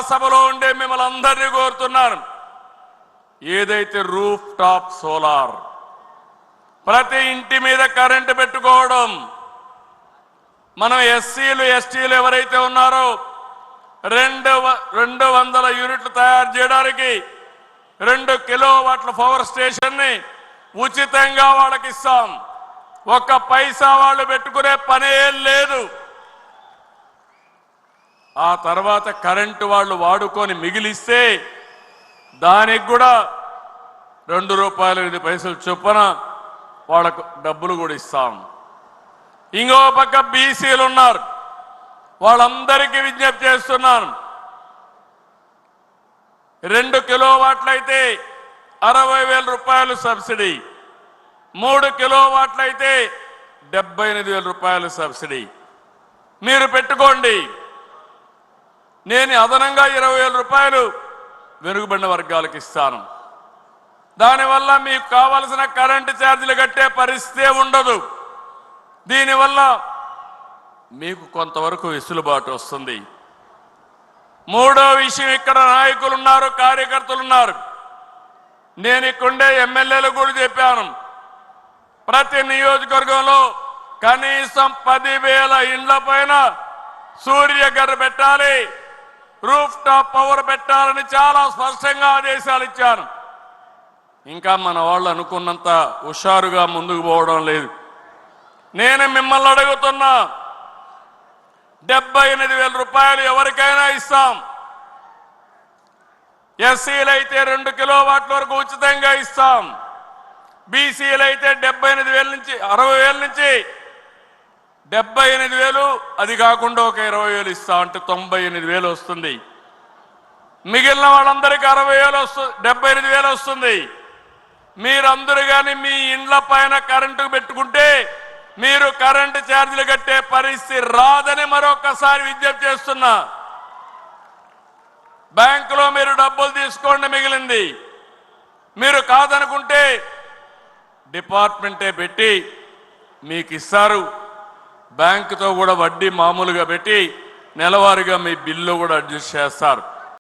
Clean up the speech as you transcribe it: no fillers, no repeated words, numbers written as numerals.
మహాసభలో ఉండే మిమ్మల్ని అందరినీ కోరుతున్నాను. ఏదైతే రూఫ్ టాప్ సోలార్ ప్రతి ఇంటి మీద కరెంటు పెట్టుకోవడం, మనం ఎస్సీలు ఎస్టీలు ఎవరైతే ఉన్నారో 200 యూనిట్లు తయారు చేయడానికి 2 కిలోవాట్ల పవర్ స్టేషన్ ని ఉచితంగా వాళ్ళకి ఇస్తాం. ఒక్క పైసా వాళ్ళు పెట్టుకునే పనే లేదు. ఆ తర్వాత కరెంటు వాళ్ళు వాడుకొని మిగిలిస్తే దానికి కూడా ₹2.5 చొప్పున వాళ్ళకు డబ్బులు కూడా ఇస్తాం. ఇంకో పక్క బీసీలు ఉన్నారు, వాళ్ళందరికీ విజ్ఞప్తి చేస్తున్నాను. 2 కిలోవాట్లయితే ₹60,000 సబ్సిడీ, 3 కిలోవాట్లయితే ₹78,000 సబ్సిడీ మీరు పెట్టుకోండి. నేను అదనంగా ₹20,000 వెనుకబడిన వర్గాలకు ఇస్తాను. దానివల్ల మీకు కావలసిన కరెంటు ఛార్జీలు కట్టే పరిస్థితి ఉండదు. దీనివల్ల మీకు కొంతవరకు వెసులుబాటు వస్తుంది. మూడో విషయం, ఇక్కడ నాయకులు ఉన్నారు, కార్యకర్తలు ఉన్నారు. నేను ఇక్కడుండే ఎమ్మెల్యేలు కూడా చెప్పాను, ప్రతి నియోజకవర్గంలో కనీసం 10,000 ఇండ్ల పైన సూర్యఘర్ పెట్టాలి, రూఫ్ టాప్ పవర్ పెట్టాలని చాలా స్పష్టంగా ఆదేశాలు ఇచ్చాను. ఇంకా మన వాళ్ళు అనుకున్నంత హుషారుగా ముందుకు పోవడం లేదు. నేను మిమ్మల్ని అడుగుతున్నా, ₹78,000 ఎవరికైనా ఇస్తాం. ఎస్సీలు అయితే 2 కిలోవాట్ల వరకు ఉచితంగా ఇస్తాం. బీసీలు అయితే 78,000 నుంచి 60,000 నుంచి 78,000, అది కాకుండా ఒక 20,000 ఇస్తాం, అంటే 98,000 వస్తుంది. మిగిలిన వాళ్ళందరికీ 60,000 వస్తుంది, 78,000 వస్తుంది. మీరందరూ కానీ మీ ఇండ్ల పైన కరెంటు పెట్టుకుంటే మీరు కరెంటు ఛార్జీలు కట్టే పరిస్థితి రాదని మరొకసారి విజ్ఞప్తి చేస్తున్నా. బ్యాంకులో మీరు డబ్బులు తీసుకోండి, మిగిలింది మీరు కాదనుకుంటే డిపార్ట్మెంటే పెట్టి మీకు ఇస్తారు. బ్యాంకుతో కూడా వడ్డీ మామూలుగా పెట్టి నెలవారీగా మీ బిల్లు కూడా అడ్జస్ట్ చేస్తారు.